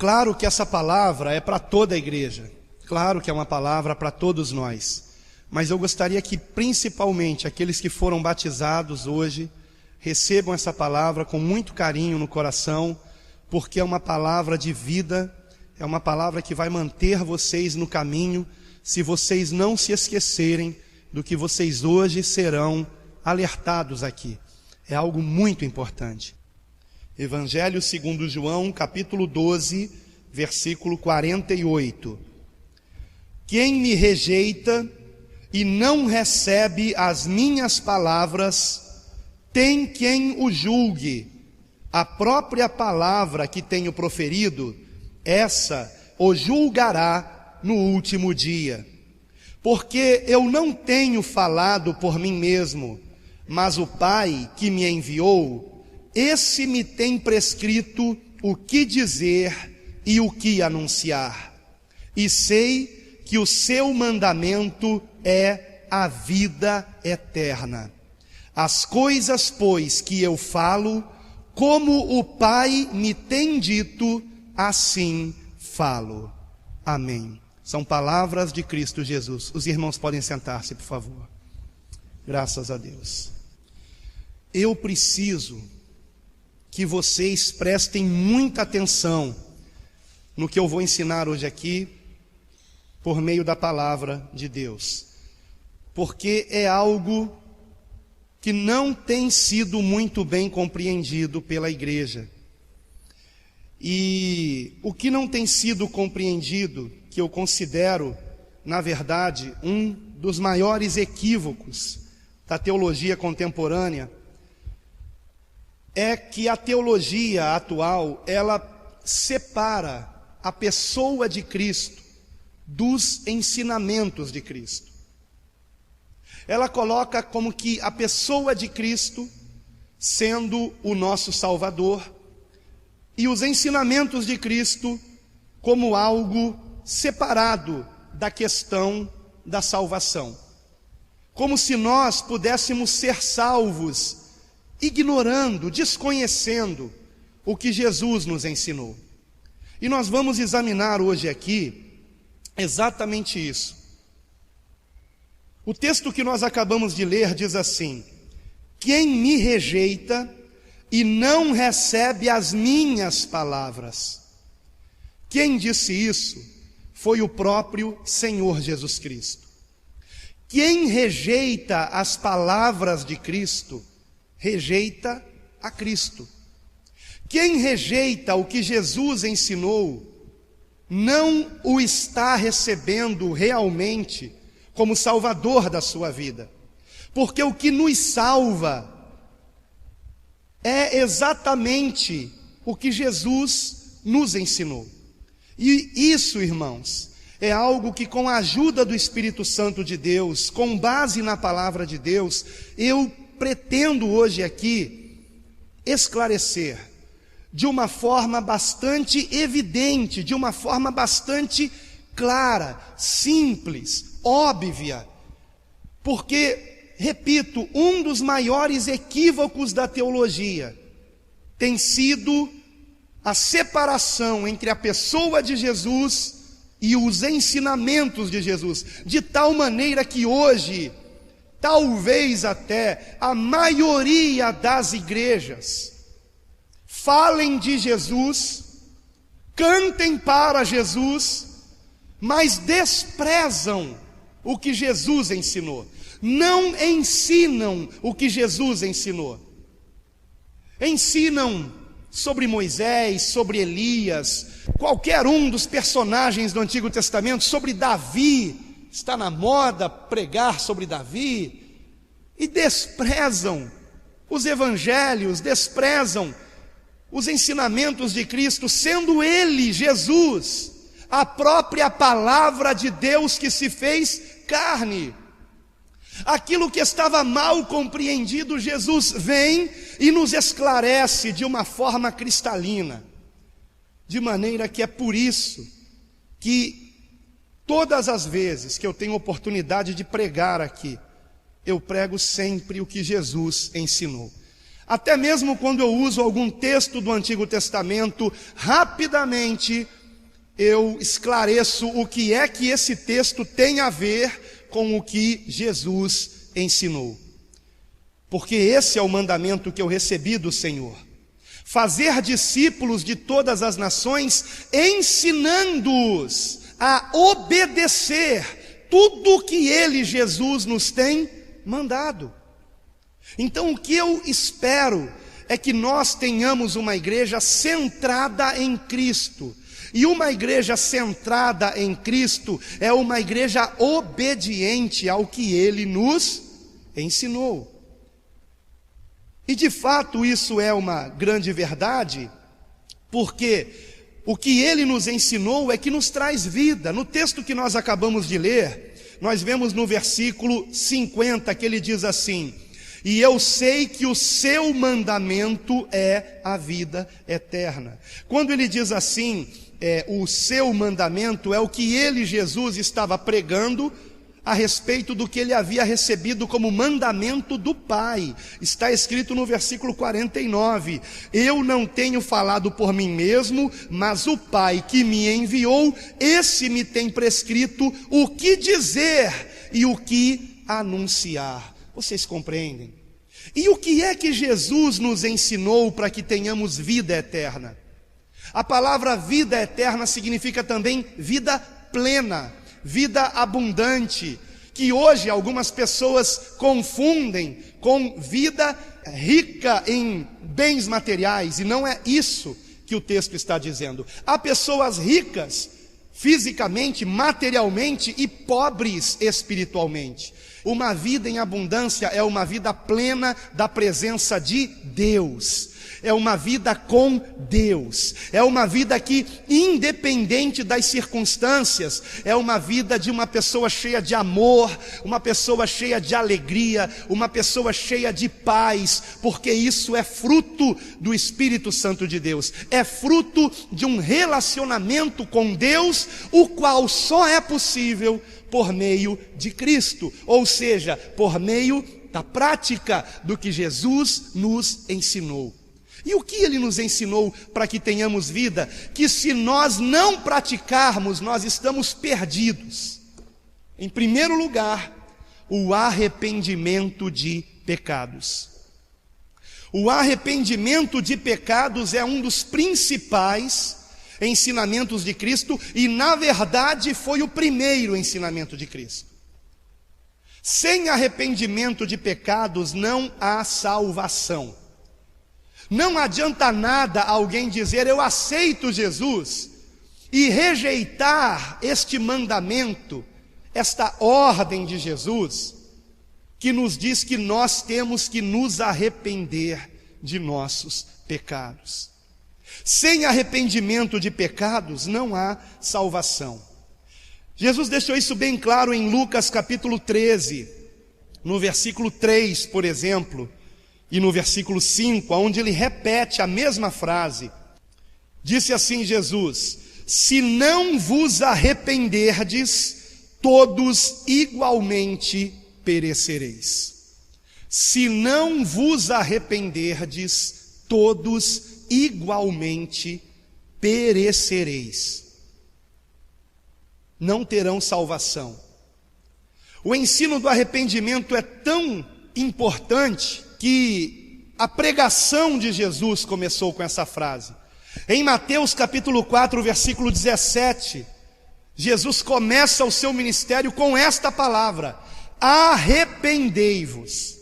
Claro que essa palavra é para toda a igreja, claro que é uma palavra para todos nós, mas eu gostaria que principalmente aqueles que foram batizados hoje recebam essa palavra com muito carinho no coração, porque é uma palavra de vida, é uma palavra que vai manter vocês no caminho, se vocês não se esquecerem do que vocês hoje serão alertados aqui. É algo muito importante. Evangelho segundo João, capítulo 12, versículo 48. Quem me rejeita e não recebe as minhas palavras, tem quem o julgue. A própria palavra que tenho proferido, essa o julgará no último dia. Porque eu não tenho falado por mim mesmo, mas o Pai que me enviou, esse me tem prescrito o que dizer e o que anunciar. E sei que o seu mandamento é a vida eterna. As coisas, pois, que eu falo, como o Pai me tem dito, assim falo. Amém. São palavras de Cristo Jesus. Os irmãos podem sentar-se, por favor. Graças a Deus. Eu preciso que vocês prestem muita atenção no que eu vou ensinar hoje aqui, por meio da palavra de Deus, porque é algo que não tem sido muito bem compreendido pela igreja. E o que não tem sido compreendido, que eu considero, na verdade, um dos maiores equívocos da teologia contemporânea, é que a teologia atual, ela separa a pessoa de Cristo dos ensinamentos de Cristo. Ela coloca como que a pessoa de Cristo sendo o nosso Salvador e os ensinamentos de Cristo como algo separado da questão da salvação. Como se nós pudéssemos ser salvos ignorando, desconhecendo o que Jesus nos ensinou. E nós vamos examinar hoje aqui exatamente isso. O texto que nós acabamos de ler diz assim: quem me rejeita e não recebe as minhas palavras. Quem disse isso foi o próprio Senhor Jesus Cristo. Quem rejeita as palavras de Cristo, rejeita a Cristo. Quem rejeita o que Jesus ensinou, não o está recebendo realmente como Salvador da sua vida. Porque o que nos salva é exatamente o que Jesus nos ensinou. E isso, irmãos, é algo que, com a ajuda do Espírito Santo de Deus, com base na palavra de Deus, eu pretendo hoje aqui esclarecer de uma forma bastante evidente, de uma forma bastante clara, simples, óbvia, porque, repito, um dos maiores equívocos da teologia tem sido a separação entre a pessoa de Jesus e os ensinamentos de Jesus, de tal maneira que hoje, talvez até a maioria das igrejas falem de Jesus, cantem para Jesus, mas desprezam o que Jesus ensinou, não ensinam o que Jesus ensinou. Ensinam sobre Moisés, sobre Elias, qualquer um dos personagens do Antigo Testamento, sobre Davi, está na moda pregar sobre Davi, e desprezam os evangelhos, desprezam os ensinamentos de Cristo, sendo Ele, Jesus, a própria palavra de Deus que se fez carne. Aquilo que estava mal compreendido, Jesus vem e nos esclarece de uma forma cristalina, de maneira que é por isso que todas as vezes que eu tenho oportunidade de pregar aqui, eu prego sempre o que Jesus ensinou. Até mesmo quando eu uso algum texto do Antigo Testamento, rapidamente eu esclareço o que é que esse texto tem a ver com o que Jesus ensinou. Porque esse é o mandamento que eu recebi do Senhor: fazer discípulos de todas as nações, ensinando-os a obedecer tudo o que Ele, Jesus, nos tem mandado. Então o que eu espero é que nós tenhamos uma igreja centrada em Cristo. E uma igreja centrada em Cristo é uma igreja obediente ao que Ele nos ensinou. E de fato isso é uma grande verdade, porque o que Ele nos ensinou é que nos traz vida. No texto que nós acabamos de ler, nós vemos no versículo 50 que ele diz assim: e eu sei que o seu mandamento é a vida eterna. Quando ele diz assim, o seu mandamento é o que ele, Jesus, estava pregando a respeito do que ele havia recebido como mandamento do Pai. Está escrito no versículo 49: eu não tenho falado por mim mesmo, mas o Pai que me enviou, esse me tem prescrito o que dizer e o que anunciar. Vocês compreendem? E o que é que Jesus nos ensinou para que tenhamos vida eterna? A palavra vida eterna significa também vida plena, vida abundante, que hoje algumas pessoas confundem com vida rica em bens materiais, e não é isso que o texto está dizendo. Há pessoas ricas fisicamente, materialmente, e pobres espiritualmente. Uma vida em abundância é uma vida plena da presença de Deus. É uma vida com Deus, é uma vida que, independente das circunstâncias, é uma vida de uma pessoa cheia de amor, uma pessoa cheia de alegria, uma pessoa cheia de paz, porque isso é fruto do Espírito Santo de Deus, é fruto de um relacionamento com Deus, o qual só é possível por meio de Cristo, ou seja, por meio da prática do que Jesus nos ensinou. E o que Ele nos ensinou para que tenhamos vida? Que se nós não praticarmos, nós estamos perdidos. Em primeiro lugar, o arrependimento de pecados. O arrependimento de pecados é um dos principais ensinamentos de Cristo, e na verdade foi o primeiro ensinamento de Cristo. Sem arrependimento de pecados não há salvação. Não adianta nada alguém dizer eu aceito Jesus e rejeitar este mandamento, esta ordem de Jesus, que nos diz que nós temos que nos arrepender de nossos pecados. Sem arrependimento de pecados não há salvação. Jesus deixou isso bem claro em Lucas capítulo 13, no versículo 3, por exemplo, e no versículo 5, onde ele repete a mesma frase. Disse assim Jesus: se não vos arrependerdes, todos igualmente perecereis. Se não vos arrependerdes, todos igualmente perecereis. Não terão salvação. O ensino do arrependimento é tão importante que a pregação de Jesus começou com essa frase. Em Mateus capítulo 4, versículo 17, Jesus começa o seu ministério com esta palavra: arrependei-vos.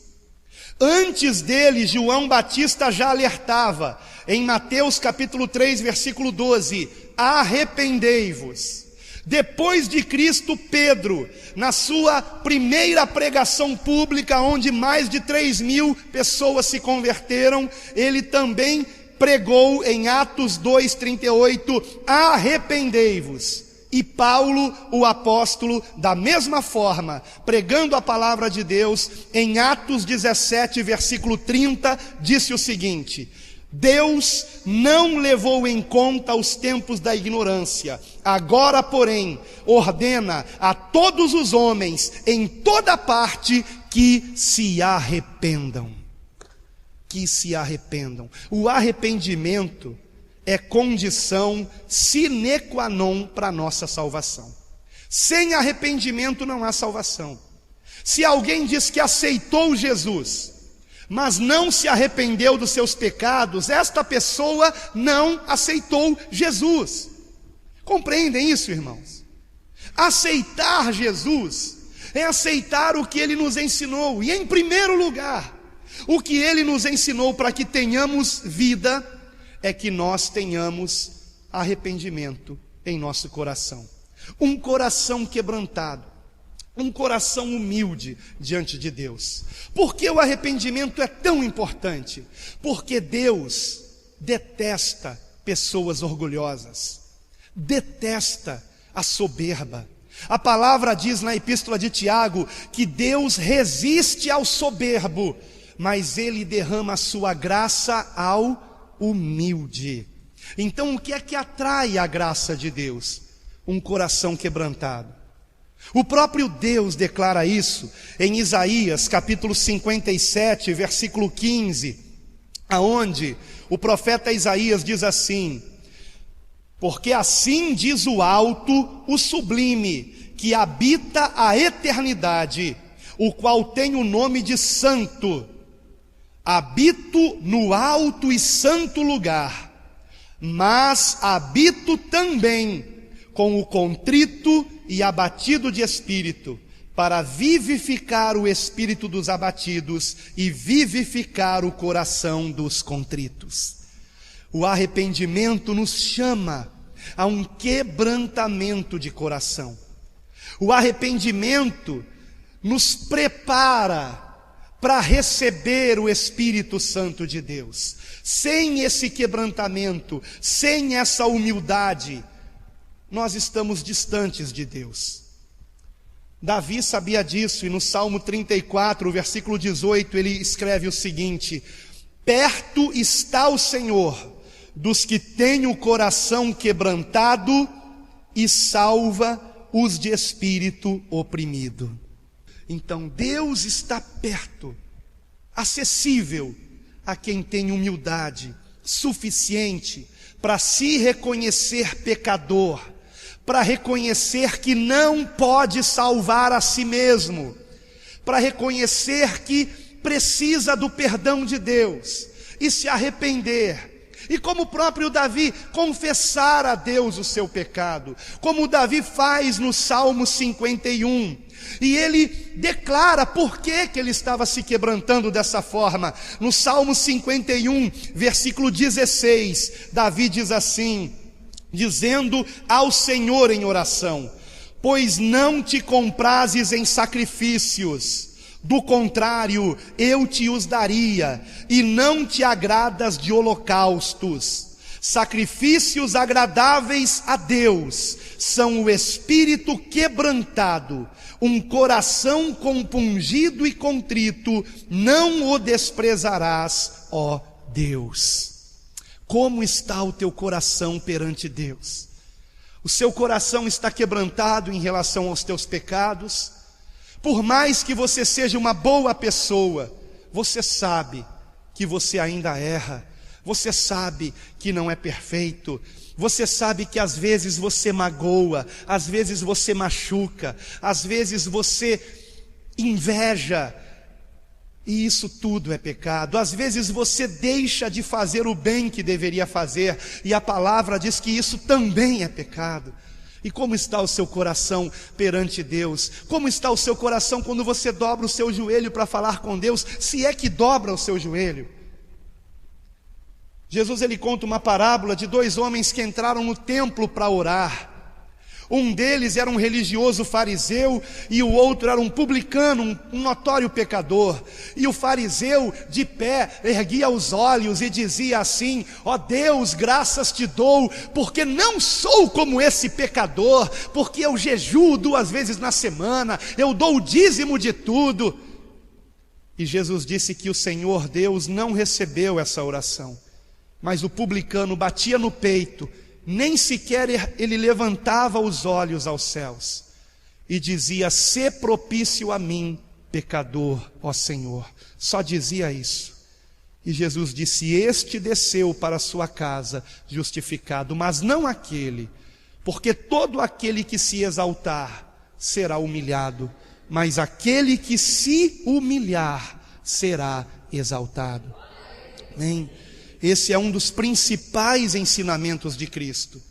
Antes dele, João Batista já alertava, em Mateus capítulo 3, versículo 12, arrependei-vos. Depois de Cristo, Pedro, na sua primeira pregação pública, onde mais de 3.000 pessoas se converteram, ele também pregou em Atos 2:38, arrependei-vos. E Paulo, o apóstolo, da mesma forma, pregando a palavra de Deus, em Atos 17, versículo 30, disse o seguinte: Deus não levou em conta os tempos da ignorância, agora, porém, ordena a todos os homens, em toda parte, que se arrependam. que se arrependam. O arrependimento é condição sine qua non para a nossa salvação. Sem arrependimento não há salvação. Se alguém diz que aceitou Jesus, mas não se arrependeu dos seus pecados, esta pessoa não aceitou Jesus. Compreendem isso, irmãos? Aceitar Jesus é aceitar o que Ele nos ensinou, e em primeiro lugar, o que Ele nos ensinou para que tenhamos vida, é que nós tenhamos arrependimento em nosso coração. Um coração quebrantado, um coração humilde diante de Deus. Por que o arrependimento é tão importante? Porque Deus detesta pessoas orgulhosas, detesta a soberba. A palavra diz na epístola de Tiago que Deus resiste ao soberbo, mas Ele derrama a sua graça ao humilde. Então o que é que atrai a graça de Deus? Um coração quebrantado. O próprio Deus declara isso em Isaías capítulo 57, versículo 15, aonde o profeta Isaías diz assim: porque assim diz o alto, o sublime, que habita a eternidade, o qual tem o nome de santo. Habito no alto e santo lugar, mas habito também com o contrito e abatido de espírito, para vivificar o espírito dos abatidos e vivificar o coração dos contritos. O arrependimento nos chama a um quebrantamento de coração. O arrependimento nos prepara para receber o Espírito Santo de Deus. Sem esse quebrantamento, sem essa humildade, nós estamos distantes de Deus. Davi sabia disso, e no Salmo 34, versículo 18, ele escreve o seguinte: perto está o Senhor dos que têm o coração quebrantado e salva os de espírito oprimido. Então Deus está perto, acessível a quem tem humildade suficiente para se reconhecer pecador, para reconhecer que não pode salvar a si mesmo, para reconhecer que precisa do perdão de Deus e se arrepender. E como o próprio Davi, confessar a Deus o seu pecado, como Davi faz no Salmo 51, e ele declara por que ele estava se quebrantando dessa forma. No Salmo 51, versículo 16, Davi diz assim, dizendo ao Senhor em oração: pois não te comprazes em sacrifícios, do contrário, eu te os daria, e não te agradas de holocaustos. Sacrifícios agradáveis a Deus são o espírito quebrantado, um coração compungido e contrito, não o desprezarás, ó Deus. Como está o teu coração perante Deus? O seu coração está quebrantado em relação aos teus pecados? Por mais que você seja uma boa pessoa, você sabe que você ainda erra, você sabe que não é perfeito, você sabe que às vezes você magoa, às vezes você machuca, às vezes você inveja, e isso tudo é pecado. Às vezes você deixa de fazer o bem que deveria fazer, e a palavra diz que isso também é pecado. E como está o seu coração perante Deus? Como está o seu coração quando você dobra o seu joelho para falar com Deus, se é que dobra o seu joelho? Jesus ele conta uma parábola de dois homens que entraram no templo para orar. Um deles era um religioso fariseu e o outro era um publicano, um notório pecador. E o fariseu, de pé, erguia os olhos e dizia assim: ó Deus, graças te dou, porque não sou como esse pecador, porque eu jejuo 2 vezes na semana, eu dou o dízimo de tudo. E Jesus disse que o Senhor Deus não recebeu essa oração, mas o publicano batia no peito, nem sequer ele levantava os olhos aos céus e dizia: sê propício a mim, pecador, ó Senhor. Só dizia isso. E Jesus disse: este desceu para a sua casa justificado, mas não aquele, porque todo aquele que se exaltar será humilhado, mas aquele que se humilhar será exaltado. Amém? Esse é um dos principais ensinamentos de Cristo.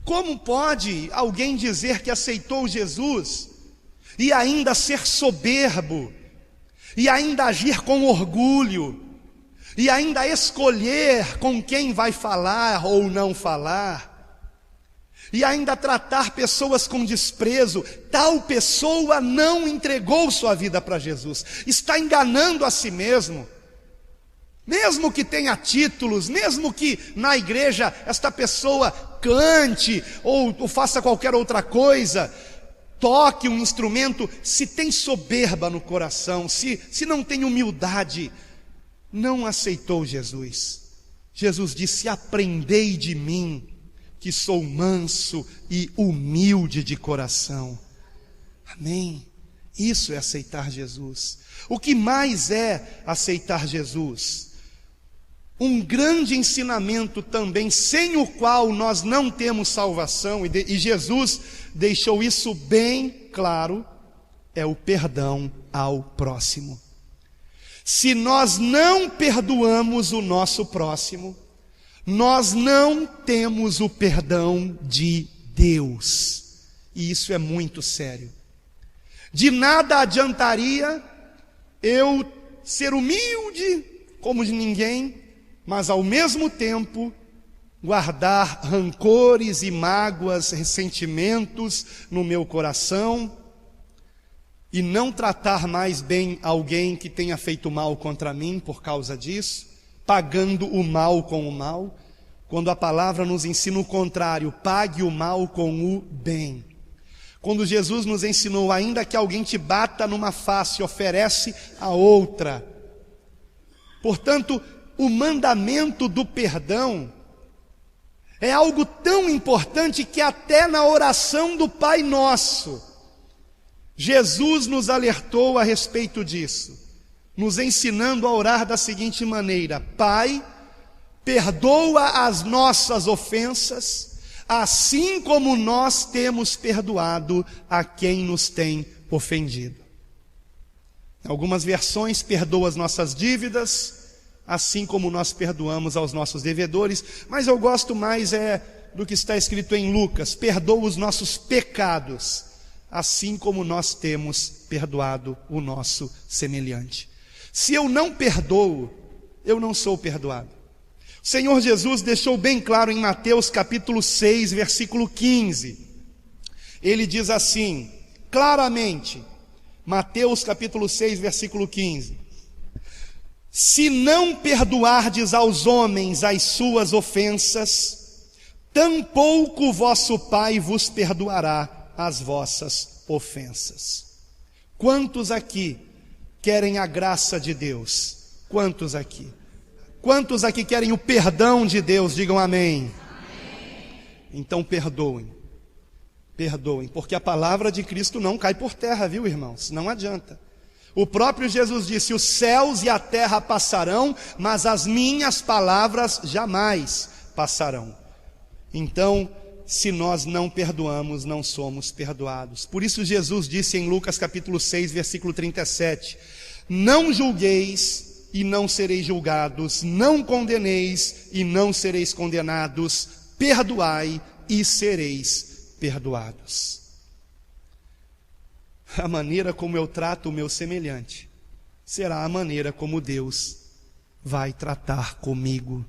Como pode alguém dizer que aceitou Jesus e ainda ser soberbo, e ainda agir com orgulho, e ainda escolher com quem vai falar ou não falar, e ainda tratar pessoas com desprezo? Tal pessoa não entregou sua vida para Jesus, está enganando a si mesmo. Mesmo que tenha títulos, mesmo que na igreja esta pessoa cante ou faça qualquer outra coisa, toque um instrumento, se tem soberba no coração, se não tem humildade, não aceitou Jesus. Jesus disse: aprendei de mim, que sou manso e humilde de coração. Amém? Isso é aceitar Jesus. O que mais é aceitar Jesus? Um grande ensinamento também, sem o qual nós não temos salvação, e Jesus deixou isso bem claro, é o perdão ao próximo. Se nós não perdoamos o nosso próximo, nós não temos o perdão de Deus. E isso é muito sério. De nada adiantaria eu ser humilde como de ninguém, mas ao mesmo tempo guardar rancores e mágoas, ressentimentos no meu coração, e não tratar mais bem alguém que tenha feito mal contra mim por causa disso, pagando o mal com o mal, quando a palavra nos ensina o contrário: pague o mal com o bem. Quando Jesus nos ensinou: ainda que alguém te bata numa face, oferece a outra. Portanto, o mandamento do perdão é algo tão importante que até na oração do Pai Nosso, Jesus nos alertou a respeito disso, nos ensinando a orar da seguinte maneira: Pai, perdoa as nossas ofensas, assim como nós temos perdoado a quem nos tem ofendido. Em algumas versões, perdoa as nossas dívidas, assim como nós perdoamos aos nossos devedores, mas eu gosto mais do que está escrito em Lucas: perdoa os nossos pecados, assim como nós temos perdoado o nosso semelhante. Se eu não perdoo, eu não sou perdoado. O Senhor Jesus deixou bem claro em Mateus capítulo 6, versículo 15. Ele diz assim, claramente, Mateus capítulo 6, versículo 15: se não perdoardes aos homens as suas ofensas, tampouco vosso Pai vos perdoará as vossas ofensas. Quantos aqui querem a graça de Deus? Quantos aqui? Quantos aqui querem o perdão de Deus? Digam amém. Amém. Então perdoem. Perdoem, porque a palavra de Cristo não cai por terra, viu, irmãos? Não adianta. O próprio Jesus disse: os céus e a terra passarão, mas as minhas palavras jamais passarão. Então, se nós não perdoamos, não somos perdoados. Por isso Jesus disse em Lucas capítulo 6, versículo 37, não julgueis e não sereis julgados, não condeneis e não sereis condenados, perdoai e sereis perdoados. A maneira como eu trato o meu semelhante será a maneira como Deus vai tratar comigo.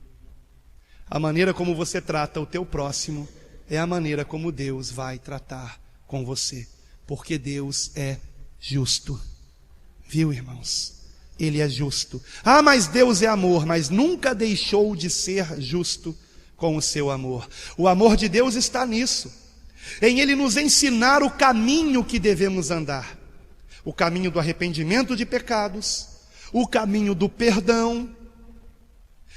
A maneira como você trata o teu próximo é a maneira como Deus vai tratar com você, porque Deus é justo. Viu, irmãos? Ele é justo. Ah, mas Deus é amor, mas nunca deixou de ser justo com o seu amor. O amor de Deus está nisso, em Ele nos ensinar o caminho que devemos andar, o caminho do arrependimento de pecados, o caminho do perdão.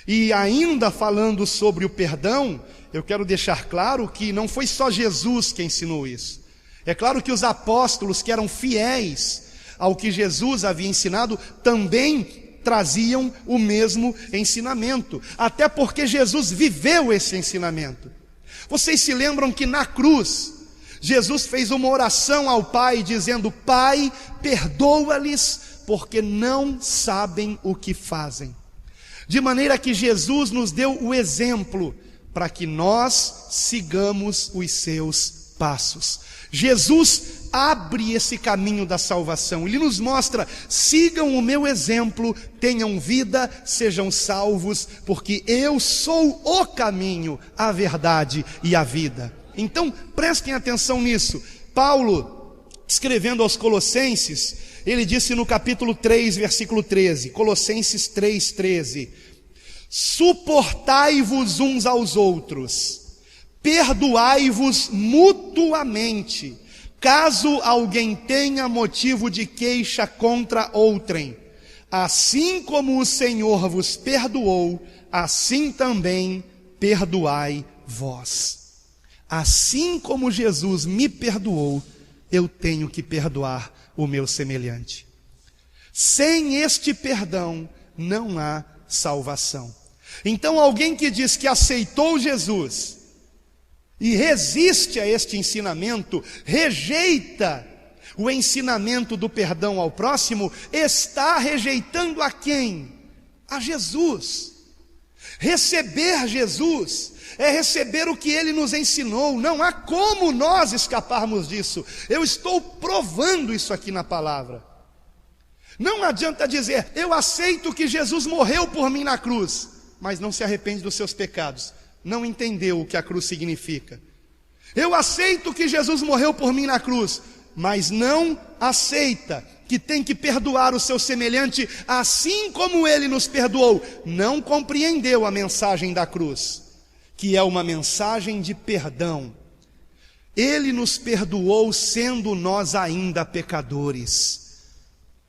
E ainda falando sobre o perdão, eu quero deixar claro que não foi só Jesus que ensinou isso. É claro que os apóstolos, que eram fiéis ao que Jesus havia ensinado, também traziam o mesmo ensinamento, até porque Jesus viveu esse ensinamento. Vocês se lembram que na cruz, Jesus fez uma oração ao Pai, dizendo: Pai, perdoa-lhes, porque não sabem o que fazem. De maneira que Jesus nos deu o exemplo, para que nós sigamos os seus passos. Jesus abre esse caminho da salvação, Ele nos mostra: sigam o meu exemplo, tenham vida, sejam salvos, porque eu sou o caminho, a verdade e a vida. Então prestem atenção nisso. Paulo, escrevendo aos Colossenses, ele disse no capítulo 3, versículo 13, Colossenses 3:13: suportai-vos uns aos outros, perdoai-vos mutuamente, caso alguém tenha motivo de queixa contra outrem. Assim como o Senhor vos perdoou, assim também perdoai vós. Assim como Jesus me perdoou, eu tenho que perdoar o meu semelhante. Sem este perdão não há salvação. Então alguém que diz que aceitou Jesus e resiste a este ensinamento, rejeita o ensinamento do perdão ao próximo, está rejeitando a quem? A Jesus. Receber Jesus é receber o que Ele nos ensinou. Não há como nós escaparmos disso. Eu estou provando isso aqui na palavra. Não adianta dizer: eu aceito que Jesus morreu por mim na cruz, mas não se arrepende dos seus pecados, não entendeu o que a cruz significa. Eu aceito que Jesus morreu por mim na cruz, mas não aceita que tem que perdoar o seu semelhante assim como Ele nos perdoou. Não compreendeu a mensagem da cruz, que é uma mensagem de perdão. Ele nos perdoou sendo nós ainda pecadores,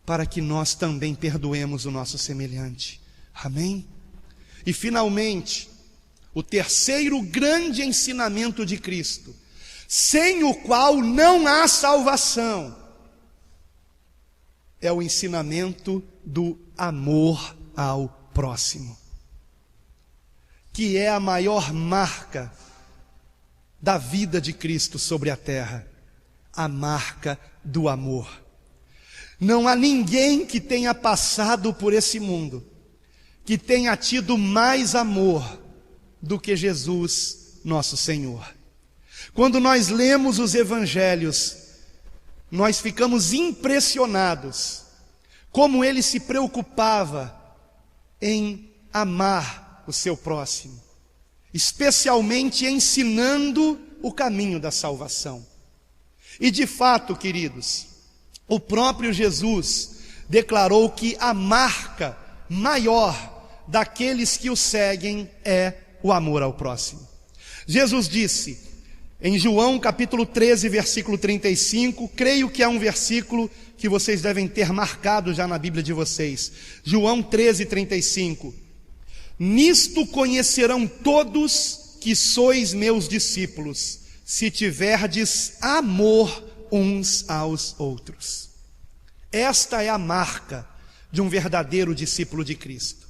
para que nós também perdoemos o nosso semelhante. Amém? E finalmente, o terceiro grande ensinamento de Cristo, sem o qual não há salvação, é o ensinamento do amor ao próximo, que é a maior marca da vida de Cristo sobre a terra, a marca do amor. Não há ninguém que tenha passado por esse mundo, que tenha tido mais amor do que Jesus, nosso Senhor. Quando nós lemos os evangelhos, nós ficamos impressionados como Ele se preocupava em amar o seu próximo, especialmente ensinando o caminho da salvação. E de fato, queridos, o próprio Jesus declarou que a marca maior daqueles que o seguem é o amor ao próximo. Jesus disse em João capítulo 13, versículo 35, creio que é um versículo que vocês devem ter marcado já na Bíblia de vocês. João 13, 35: nisto conhecerão todos que sois meus discípulos, se tiverdes amor uns aos outros. Esta é a marca de um verdadeiro discípulo de Cristo.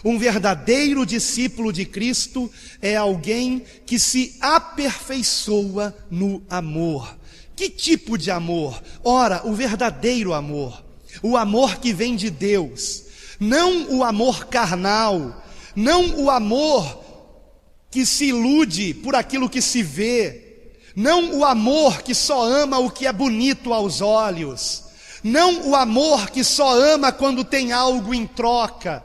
Um verdadeiro discípulo de Cristo é alguém que se aperfeiçoa no amor. Que tipo de amor? Ora, o verdadeiro amor, o amor que vem de Deus, não o amor carnal, não o amor que se ilude por aquilo que se vê, não o amor que só ama o que é bonito aos olhos, não o amor que só ama quando tem algo em troca,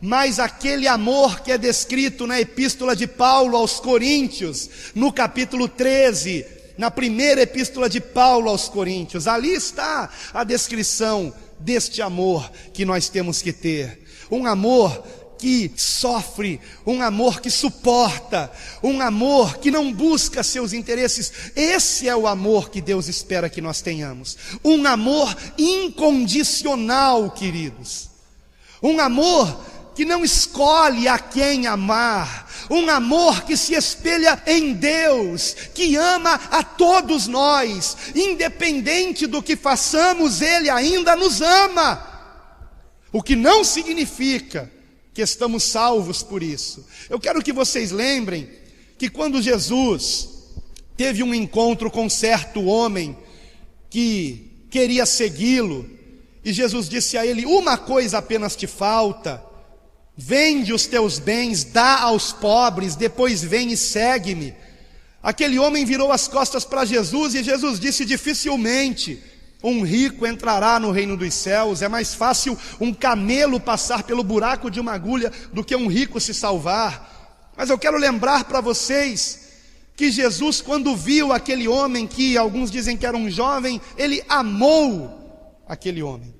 mas aquele amor que é descrito na epístola de Paulo aos Coríntios, no capítulo 13, na primeira epístola de Paulo aos Coríntios. Ali está a descrição deste amor que nós temos que ter. Um amor que sofre, um amor que suporta, um amor que não busca seus interesses. Esse é o amor que Deus espera que nós tenhamos. Um amor incondicional, queridos. Um amor que não escolhe a quem amar, um amor que se espelha em Deus, que ama a todos nós, independente do que façamos, Ele ainda nos ama. o que não significa que estamos salvos por isso. Eu quero que vocês lembrem que quando Jesus teve um encontro com certo homem que queria segui-lo, e Jesus disse a ele: uma coisa apenas te falta, vende os teus bens, dá aos pobres, depois vem e segue-me. Aquele homem virou as costas para Jesus, e Jesus disse: dificilmente um rico entrará no reino dos céus. É mais fácil um camelo passar pelo buraco de uma agulha do que um rico se salvar. Mas eu quero lembrar para vocês que Jesus, quando viu aquele homem, que alguns dizem que era um jovem, ele amou aquele homem.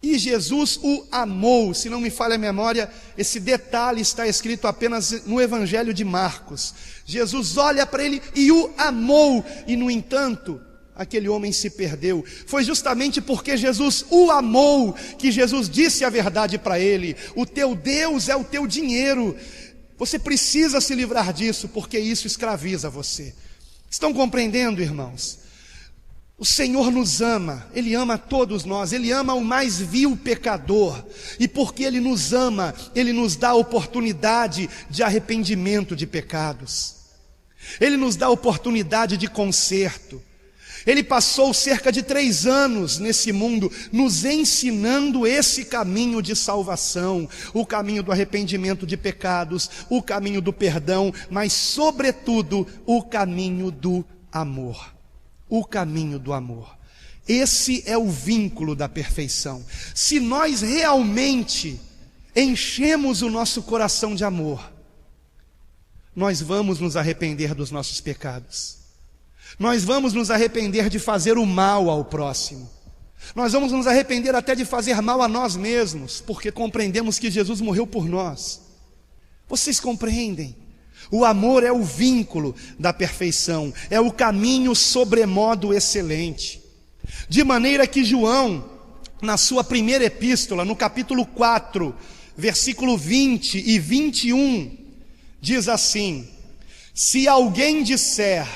E Jesus o amou. Se não me falha a memória, esse detalhe está escrito apenas no Evangelho de Marcos. Jesus olha para ele e o amou, e no entanto, aquele homem se perdeu. Foi justamente porque Jesus o amou que Jesus disse a verdade para ele: o teu Deus é o teu dinheiro. Você precisa se livrar disso, porque isso escraviza você. Estão compreendendo, irmãos? O Senhor nos ama, Ele ama todos nós, Ele ama o mais vil pecador, e porque Ele nos ama, Ele nos dá a oportunidade de arrependimento de pecados, Ele nos dá a oportunidade de conserto. Ele passou cerca de 3 anos nesse mundo, nos ensinando esse caminho de salvação, o caminho do arrependimento de pecados, o caminho do perdão, mas sobretudo o caminho do amor. O caminho do amor. Esse é o vínculo da perfeição. Se nós realmente enchemos o nosso coração de amor, nós vamos nos arrepender dos nossos pecados. Nós vamos nos arrepender de fazer o mal ao próximo. Nós vamos nos arrepender até de fazer mal a nós mesmos, porque compreendemos que Jesus morreu por nós. Vocês compreendem? O amor é o vínculo da perfeição, é o caminho sobremodo excelente. De maneira que João, na sua primeira epístola, no capítulo 4, versículo 20 e 21, diz assim: se alguém disser,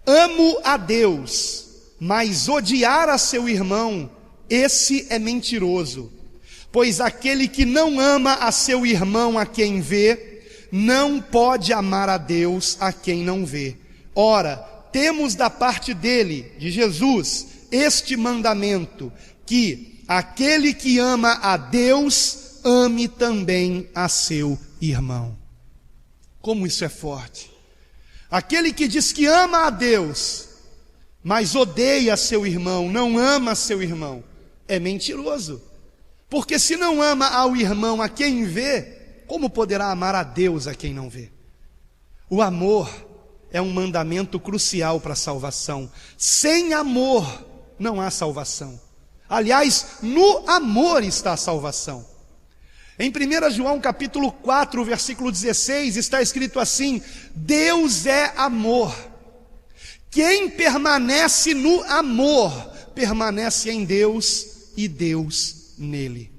amo a Deus, mas odiar a seu irmão, esse é mentiroso. Pois aquele que não ama a seu irmão a quem vê, não pode amar a Deus a quem não vê. Ora, temos da parte dele, de Jesus, este mandamento, que aquele que ama a Deus, ame também a seu irmão. Como isso é forte! Aquele que diz que ama a Deus, mas odeia seu irmão, não ama seu irmão, é mentiroso. Porque se não ama ao irmão a quem vê, como poderá amar a Deus a quem não vê? O amor é um mandamento crucial para a salvação. Sem amor não há salvação. Aliás, no amor está a salvação. Em 1 João capítulo 4, versículo 16, está escrito assim: Deus é amor. Quem permanece no amor, permanece em Deus e Deus nele.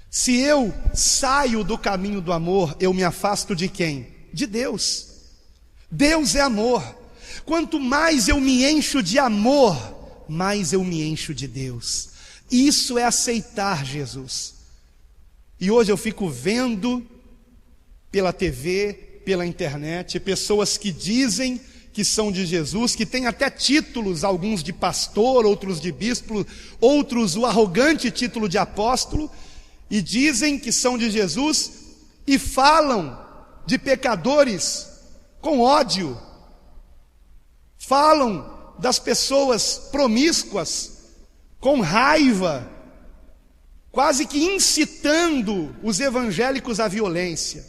Se eu saio do caminho do amor, eu me afasto de quem? De Deus. Deus é amor. Quanto mais eu me encho de amor, mais eu me encho de Deus. Isso é aceitar Jesus. E hoje eu fico vendo pela TV, pela internet, pessoas que dizem que são de Jesus, que têm até títulos, alguns de pastor, outros de bispo, outros o arrogante título de apóstolo, e dizem que são de Jesus e falam de pecadores com ódio, falam das pessoas promíscuas com raiva, quase que incitando os evangélicos à violência.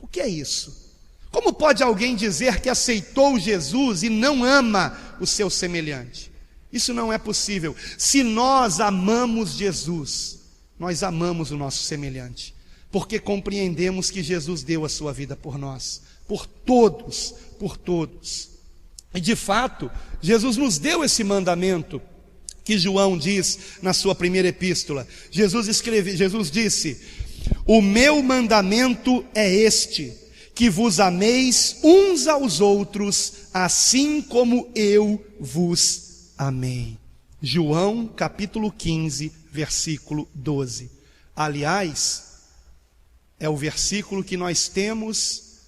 O que é isso? Como pode alguém dizer que aceitou Jesus e não ama o seu semelhante? Isso não é possível. Se nós amamos Jesus, nós amamos o nosso semelhante, porque compreendemos que Jesus deu a sua vida por nós, por todos, por todos. E de fato, Jesus nos deu esse mandamento que João diz na sua primeira epístola. Jesus disse: o meu mandamento é este, que vos ameis uns aos outros, assim como eu vos amei. João capítulo 15, versículo 12. Aliás, é o versículo que nós temos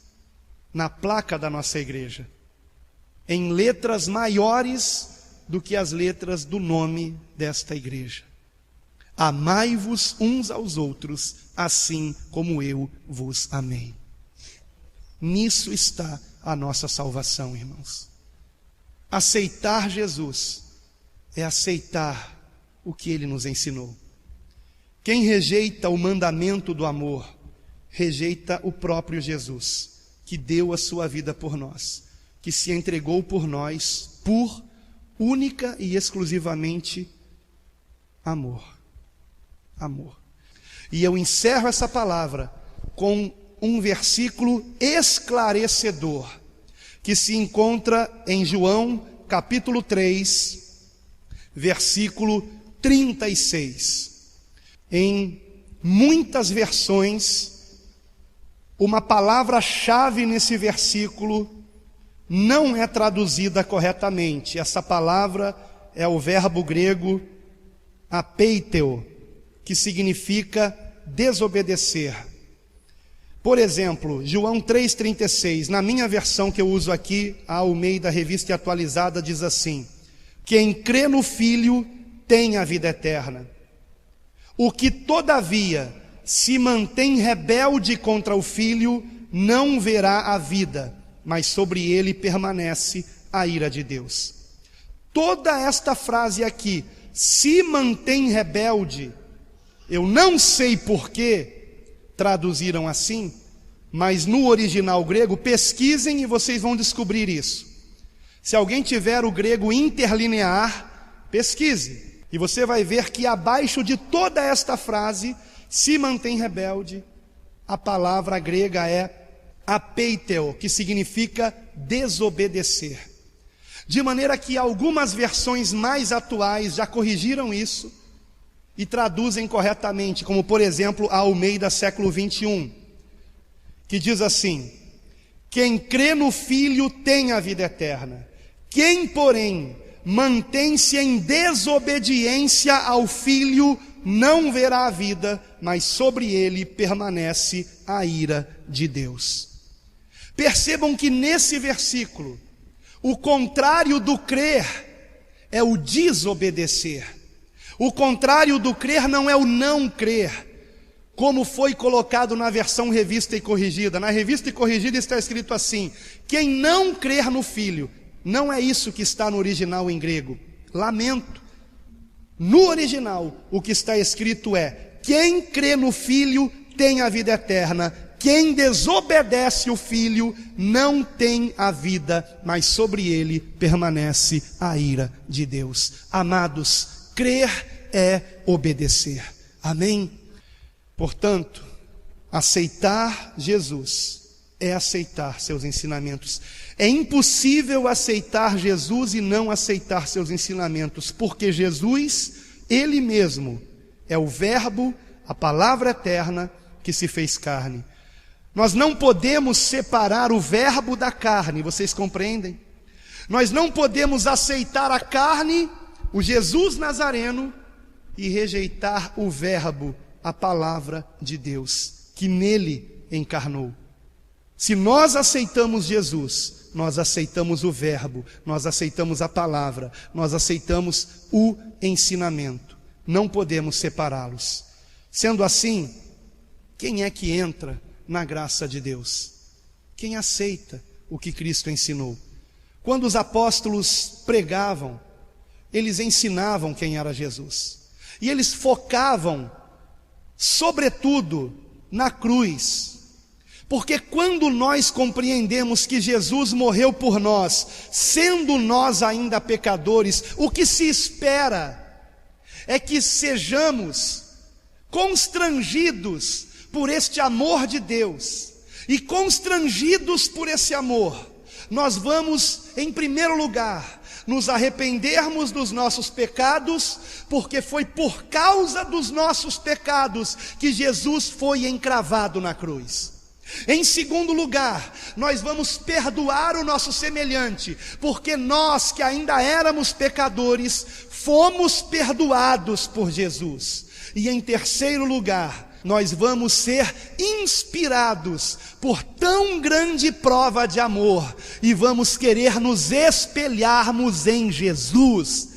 na placa da nossa igreja, em letras maiores do que as letras do nome desta igreja. Amai-vos uns aos outros, assim como eu vos amei. Nisso está a nossa salvação, irmãos. Aceitar Jesus é aceitar o que Ele nos ensinou. Quem rejeita o mandamento do amor, rejeita o próprio Jesus, que deu a sua vida por nós, que se entregou por nós por única e exclusivamente amor. Amor. E eu encerro essa palavra com um versículo esclarecedor, que se encontra em João, capítulo 3, versículo 36. Em muitas versões, uma palavra-chave nesse versículo não é traduzida corretamente. Essa palavra é o verbo grego apeiteo, que significa desobedecer. Por exemplo, João 3,36, na minha versão que eu uso aqui, a Almeida Revista Atualizada, diz assim: quem crê no Filho tem a vida eterna. O que todavia se mantém rebelde contra o Filho não verá a vida, mas sobre ele permanece a ira de Deus. Toda esta frase aqui, se mantém rebelde, eu não sei por que traduziram assim, mas no original grego, pesquisem e vocês vão descobrir isso. Se alguém tiver o grego interlinear, pesquise, e você vai ver que abaixo de toda esta frase, se mantém rebelde, a palavra grega é apeiteo, que significa desobedecer. De maneira que algumas versões mais atuais já corrigiram isso e traduzem corretamente, como por exemplo a Almeida século 21, que diz assim: quem crê no Filho tem a vida eterna, quem porém mantém-se em desobediência ao Filho não verá a vida, mas sobre ele permanece a ira de Deus. Percebam que nesse versículo, o contrário do crer é o desobedecer. O contrário do crer não é o não crer, como foi colocado na versão revista e corrigida. Na revista e corrigida está escrito assim: quem não crer no Filho. Não é isso que está no original em grego. Lamento. No original, o que está escrito é: quem crê no Filho tem a vida eterna. Quem desobedece o Filho não tem a vida, mas sobre ele permanece a ira de Deus. Amados, crer é obedecer. Amém? Portanto, aceitar Jesus é aceitar seus ensinamentos. É impossível aceitar Jesus e não aceitar seus ensinamentos, porque Jesus, Ele mesmo, é o Verbo, a palavra eterna que se fez carne. Nós não podemos separar o verbo da carne, vocês compreendem? Nós não podemos aceitar a carne, o Jesus Nazareno, e rejeitar o verbo, a palavra de Deus, que nele encarnou. Se nós aceitamos Jesus, nós aceitamos o verbo, nós aceitamos a palavra, nós aceitamos o ensinamento. Não podemos separá-los. Sendo assim, quem é que entra na graça de Deus? Quem aceita o que Cristo ensinou. Quando os apóstolos pregavam, eles ensinavam quem era Jesus. E eles focavam, sobretudo, na cruz. Porque quando nós compreendemos que Jesus morreu por nós, sendo nós ainda pecadores, o que se espera é que sejamos constrangidos por este amor de Deus, e constrangidos por esse amor, nós vamos, em primeiro lugar, nos arrependermos dos nossos pecados, porque foi por causa dos nossos pecados que Jesus foi encravado na cruz. Em segundo lugar, nós vamos perdoar o nosso semelhante, porque nós que ainda éramos pecadores, fomos perdoados por Jesus. E em terceiro lugar, nós vamos ser inspirados por tão grande prova de amor e vamos querer nos espelharmos em Jesus,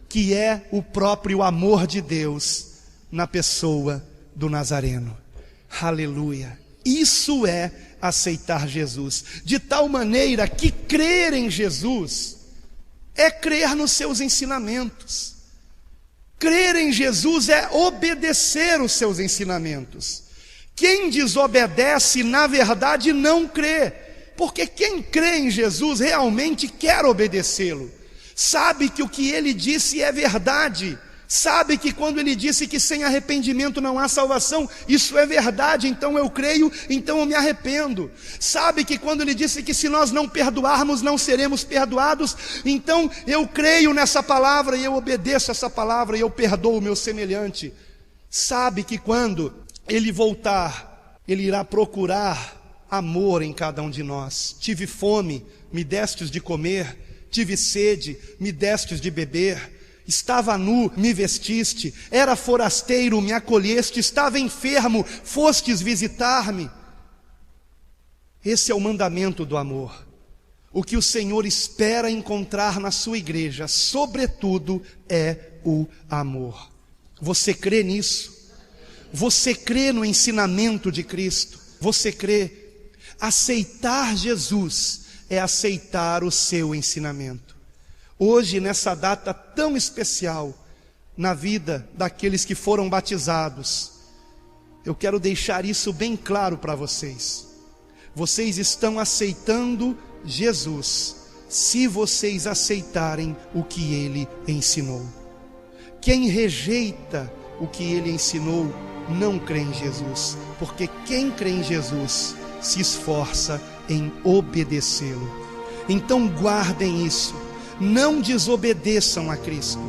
que é o próprio amor de Deus na pessoa do Nazareno. Aleluia! Isso é aceitar Jesus, de tal maneira que crer em Jesus é crer nos seus ensinamentos. Crer em Jesus é obedecer os seus ensinamentos. Quem desobedece, na verdade, não crê, porque quem crê em Jesus realmente quer obedecê-lo, sabe que o que ele disse é verdade, sabe que quando ele disse que sem arrependimento não há salvação, isso é verdade, então eu creio, então eu me arrependo. Sabe que quando ele disse que se nós não perdoarmos não seremos perdoados, então eu creio nessa palavra e eu obedeço essa palavra e eu perdoo o meu semelhante. Sabe que quando ele voltar, ele irá procurar amor em cada um de nós. Tive fome, me destes de comer; tive sede, me destes de beber; estava nu, me vestiste; era forasteiro, me acolheste; estava enfermo, fostes visitar-me. Esse é o mandamento do amor. O que o Senhor espera encontrar na sua igreja, sobretudo, é o amor. Você crê nisso? Você crê no ensinamento de Cristo? Você crê? Aceitar Jesus é aceitar o seu ensinamento. Hoje, nessa data tão especial na vida daqueles que foram batizados, eu quero deixar isso bem claro para vocês. Vocês estão aceitando Jesus se vocês aceitarem o que Ele ensinou. Quem rejeita o que Ele ensinou não crê em Jesus, porque quem crê em Jesus se esforça em obedecê-lo. Então guardem isso. Não desobedeçam a Cristo,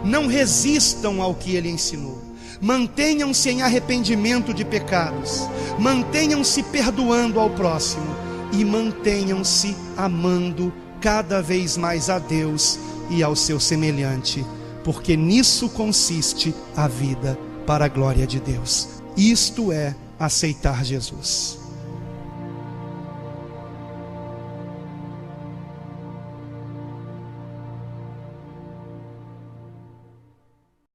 não resistam ao que Ele ensinou, mantenham-se em arrependimento de pecados, mantenham-se perdoando ao próximo e mantenham-se amando cada vez mais a Deus e ao seu semelhante, porque nisso consiste a vida para a glória de Deus. Isto é aceitar Jesus.